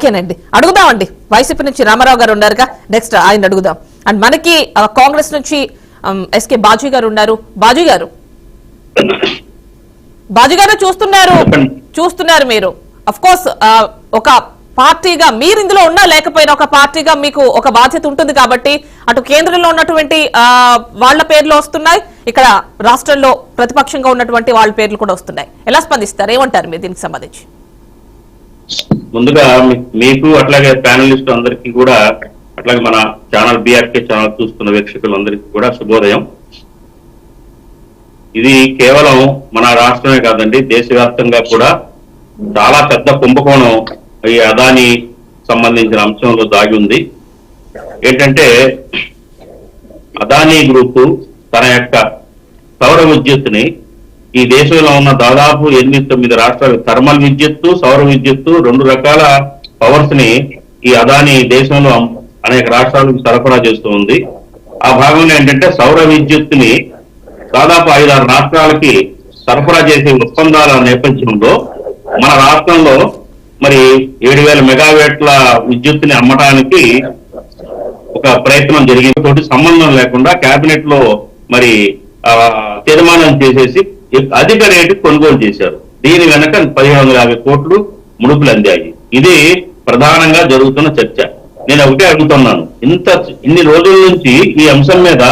ఓకేనండి, అడుగుదామండి. వైసీపీ నుంచి రామారావు గారు ఉన్నారుగా, నెక్స్ట్ ఆయన అడుగుదాం. అండ్ మనకి కాంగ్రెస్ నుంచి ఎస్కే బాజీ గారు ఉన్నారు. బాజీ గారు చూస్తున్నారు మీరు. అఫ్ కోర్స్ ఒక పార్టీగా మీరు ఇందులో ఉన్నా లేకపోయినా ఒక పార్టీగా మీకు ఒక బాధ్యత ఉంటుంది కాబట్టి అటు కేంద్రంలో ఉన్నటువంటి వాళ్ళ పేర్లు వస్తున్నాయి, ఇక్కడ రాష్ట్రంలో ప్రతిపక్షంగా ఉన్నటువంటి వాళ్ళ పేర్లు కూడా వస్తున్నాయి. ఎలా స్పందిస్తారు, ఏమంటారు మీరు దీనికి సంబంధించి? ముందుగా మీకు అట్లాగే ప్యానలిస్ట్ అందరికీ కూడా, అట్లాగే మన ఛానల్ బీఆర్కే ఛానల్ చూస్తున్న వీక్షకులందరికీ కూడా శుభోదయం. ఇది కేవలం మన రాష్ట్రమే కాదండి, దేశవ్యాప్తంగా కూడా చాలా పెద్ద కుంభకోణం ఈ అదాని సంబంధించిన అంశంలో దాగి ఉంది. ఏంటంటే అదానీ గ్రూపు తన యొక్క సౌర విద్యుత్తుని ఈ దేశంలో ఉన్న దాదాపు 8-9 రాష్ట్రాలు థర్మల్ విద్యుత్తు, సౌర విద్యుత్తు 2 రకాల పవర్స్ ని ఈ అదాని దేశంలో అనేక రాష్ట్రాలకు సరఫరా చేస్తూ ఉంది. ఆ భాగంలో ఏంటంటే సౌర విద్యుత్తుని దాదాపు 5-6 రాష్ట్రాలకి సరఫరా చేసే ఒప్పందాల నేపథ్యంలో మన రాష్ట్రంలో మరి 7,000 మెగావాట్ల విద్యుత్తుని అమ్మటానికి ఒక ప్రయత్నం జరిగింది. తోటి సంబంధం లేకుండా కేబినెట్ లో మరి తీర్మానం చేసేసి అధిక రేటు కొనుగోలు చేశారు. దీని వెనక 1,550 కోట్లు ముడుపులు అందాయి. ఇది ప్రధానంగా జరుగుతున్న చర్చ. నేను ఒకటే అడుగుతున్నాను, ఇన్ని రోజుల నుంచి ఈ అంశం మీద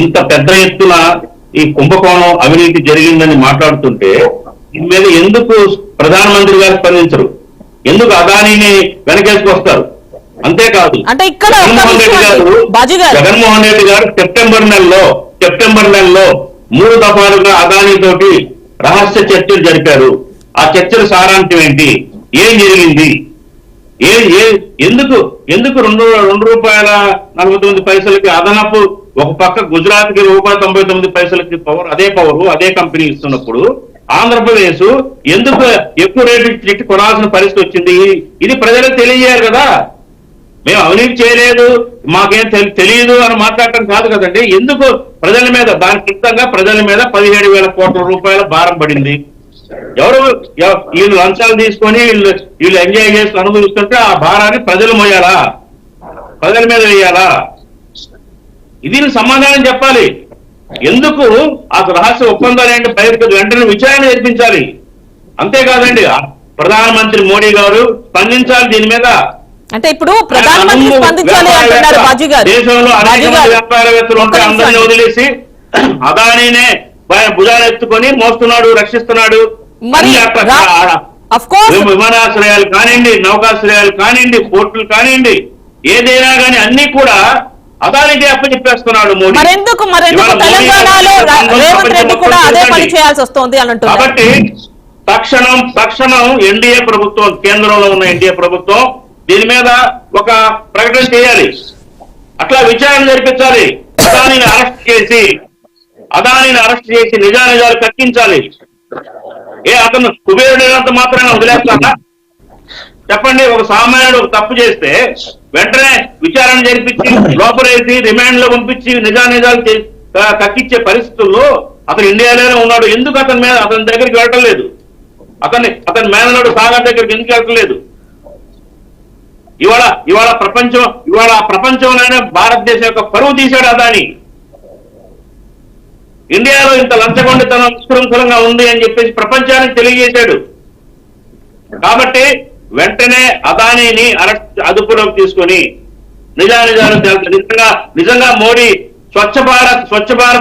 ఇంత పెద్ద ఎత్తున ఈ కుంభకోణం అవినీతి జరిగిందని మాట్లాడుతుంటే దీని మీద ఎందుకు ప్రధానమంత్రి గారు స్పందించరు? ఎందుకు అదానీని వెనకేసుకొస్తారు? అంతేకాదు, జగన్మోహన్ రెడ్డి గారు సెప్టెంబర్ నెలలో 3 దఫాలుగా అదానీ తోటి రహస్య చర్చలు జరిపారు. ఆ చర్చల సారాంశం ఏంటి? ఏం జరిగింది? ఎందుకు ₹2.49 అదనపు ఒక పక్క గుజరాత్ కి ₹1.99 పవర్, అదే కంపెనీ ఇస్తున్నప్పుడు ఆంధ్రప్రదేశ్ ఎందుకు ఎక్కువ రేటు ఇచ్చి కొనాల్సిన పరిస్థితి వచ్చింది? ఇది ప్రజలకు తెలియజేయాలి కదా. మేము అవినీతి చేయలేదు, మాకేం తెలియదు అని మాట్లాడటం కాదు కదండి. ఎందుకు ప్రజల మీద, దాని క్లుప్తంగా ప్రజల మీద 17,000 కోట్ల రూపాయల భారం పడింది. వీళ్ళు లంచాలు తీసుకొని వీళ్ళు ఎంజాయ్ చేస్తూ అనుభవిస్తుంటే ఆ భారాన్ని ప్రజలు మోయాలా? ప్రజల మీద వేయాలా? ఇది సమాధానం చెప్పాలి. ఎందుకు ఆ రహస్య ఒప్పందాలు ఏంటి వెంటనే విచారణ జరిపించాలి. అంతేకాదండి, ప్రధానమంత్రి మోడీ గారు స్పందించాలి దీని మీద. అంటే ఇప్పుడు ప్రధానమంత్రి స్పందించాలి అంటున్నారు బాజీ గారు. దేశంలో అనేక వ్యాపారవేత్తలు ఉంటే అందరినీ వదిలేసి అదానీనే భుజాలు ఎత్తుకొని మోస్తున్నాడు, రక్షిస్తున్నాడు. విమానాశ్రయాలు కానివ్వండి, నౌకాశ్రయాలు కానివ్వండి, పోర్టులు కానివ్వండి, ఏదైనా కానీ అన్ని కూడా అదానికి అప్పచెప్పేస్తున్నాడు మోడీ. కాబట్టి తక్షణం ఎన్డీఏ ప్రభుత్వం, కేంద్రంలో ఉన్న ఎన్డీఏ ప్రభుత్వం దీని మీద ఒక ప్రకటన చేయాలి. అట్లా విచారణ జరిపించాలి. అదానిని అరెస్ట్ చేసి నిజానిజాలు కక్కించాలి. అతను కుబేరుడైనంత మాత్రాన వదిలేస్తాడా? చెప్పండి. ఒక సామాన్యుడు తప్పు చేస్తే వెంటనే విచారణ జరిపించి లోపలేసి రిమాండ్ లో పంపించి నిజానిజాలు కక్కిచ్చే పరిస్థితుల్లో అతను ఇండియాలోనే ఉన్నాడు. ఎందుకు అతని దగ్గరికి వెళ్ళటం లేదు? అతని మేనలుడు సాగర్ దగ్గరికి ఎందుకు వెళ్ళటం లేదు? ఇవాళ ప్రపంచంలోనే భారతదేశం యొక్క పరువు తీశాడు అదాని. ఇండియాలో ఇంత లంచగొండితనం నిష్కృంఖలంగా ఉంది అని చెప్పేసి ప్రపంచానికి తెలియజేశాడు. కాబట్టి వెంటనే అదానీని అదుపులోకి తీసుకొని నిజాలు నిజంగా మోడీ స్వచ్ఛ భారత్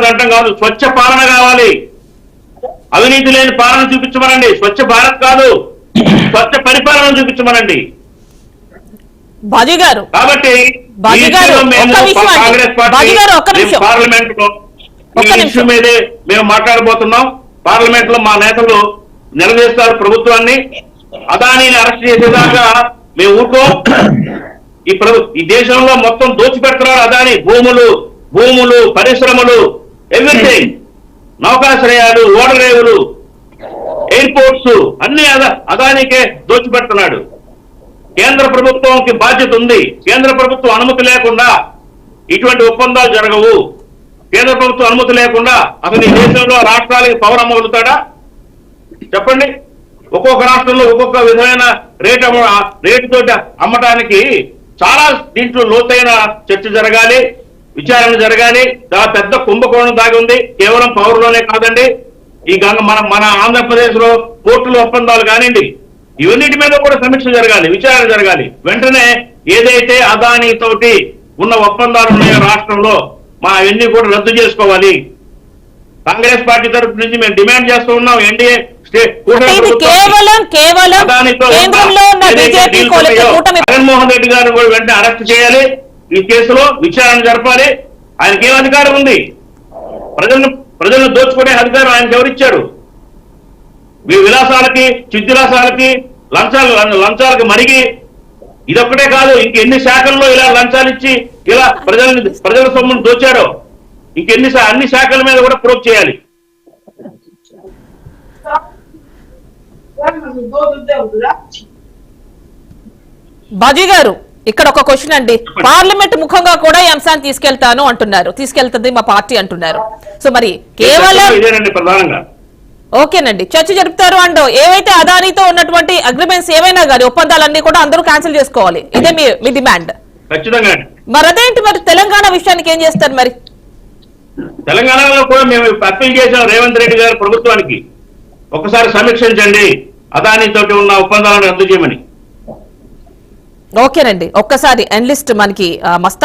అంటాం కాదు, స్వచ్ఛ పాలన కావాలి. అవినీతి లేని పాలన చూపించమనండి. స్వచ్ఛ భారత్ కాదు, స్వచ్ఛ పరిపాలన చూపించమనండి బాజీ గారు. కాబట్టి కాంగ్రెస్ పార్టీ పార్లమెంట్ లో ఈ ఇష్యూ మీదే మేము మాట్లాడబోతున్నాం. పార్లమెంట్ లో మా నేతలు నిలదీస్తారు ప్రభుత్వాన్ని. అదానీని అరెస్ట్ చేసేదాకా మేము ఊరుకో. ఈ దేశంలో మొత్తం దోచిపెడుతున్నారు అదాని. భూములు, పరిశ్రమలు, ఎవ్రీథింగ్, నౌకాశ్రయాలు, ఓడరేవులు, ఎయిర్పోర్ట్స్ అన్ని అదానికే దోచిపెడుతున్నాడు. కేంద్ర ప్రభుత్వంకి బాధ్యత ఉంది. కేంద్ర ప్రభుత్వం అనుమతి లేకుండా ఇటువంటి ఒప్పందాలు జరగవు. కేంద్ర ప్రభుత్వం అనుమతి లేకుండా అతని దేశంలో రాష్ట్రాలకి పవర్ అమ్మగలుగుతాడా? చెప్పండి. ఒక్కొక్క రాష్ట్రంలో ఒక్కొక్క విధమైన రేటు తోటి అమ్మటానికి చాలా దీంట్లో లోతైన చర్చ జరగాలి, విచారణ జరగాలి. పెద్ద కుంభకోణం దాగి ఉంది. కేవలం పౌరులోనే కాదండి, ఈ మన ఆంధ్రప్రదేశ్ లో పోర్టుల ఒప్పందాలు కానివ్వండి, ఇవన్నిటి మీద కూడా సమీక్ష జరగాలి, విచారణ జరగాలి. వెంటనే ఏదైతే అదానీ తోటి ఉన్న ఒప్పందాలు ఉన్నాయో రాష్ట్రంలో అవన్నీ కూడా రద్దు చేసుకోవాలి. కాంగ్రెస్ పార్టీ తరఫు నుంచి మేము డిమాండ్ చేస్తూ ఉన్నాం. ఎన్డీఏ జగన్మోహన్ రెడ్డి గారిని కూడా వెంటనే అరెస్ట్ చేయాలి. ఈ కేసులో విచారణ జరపాలి. ఆయనకి ఏం అధికారం ఉంది? ప్రజలను దోచుకునే అధికారం ఆయనకు ఎవరిచ్చారు? మీ విలాసాలకి, చిద్విలాసాలకి, లంచాలకు మరిగి ఇదొక్కటే కాదు, ఇంకెన్ని శాఖల్లో ఇలా లంచాలు ఇచ్చి ఇలా ప్రజల సొమ్మును దోచారో అన్ని శాఖల మీద కూడా ప్రోబ్ చేయాలి. బాజీ గారు, ఇక్కడ ఒక క్వశ్చన్ అండి. పార్లమెంట్ ముఖంగా కూడా ఈ అంశాన్ని తీసుకెళ్తాను అంటున్నారు, తీసుకెళ్తుంది మా పార్టీ అంటున్నారు. సో మరి కేవలం ఇదేనండి ప్రధానంగా. ఓకేనండి, చర్చ జరుపుతారు అండ్ ఏవైతే అదానీతో ఉన్నటువంటి అగ్రిమెంట్స్ ఏవైనా కానీ ఒప్పందాలన్నీ కూడా అందరూ క్యాన్సిల్ చేసుకోవాలి, ఇదే మీ డిమాండ్. ఖచ్చితంగా. మరి అదేంటి, మరి తెలంగాణ విషయానికి ఏం చేస్తారు? మరి తెలంగాణలో కూడా మేము అప్పీల్ చేసాం రేవంత్ రెడ్డి గారు ప్రభుత్వానికి, ఒకసారి సమీక్షించండి, అదానీ తోటి ఉన్న ఒప్పందాలను రద్దు చేయమని. ఓకేనండి, ఒక్కసారి ఎన్లిస్ట్ మనకి మస్తా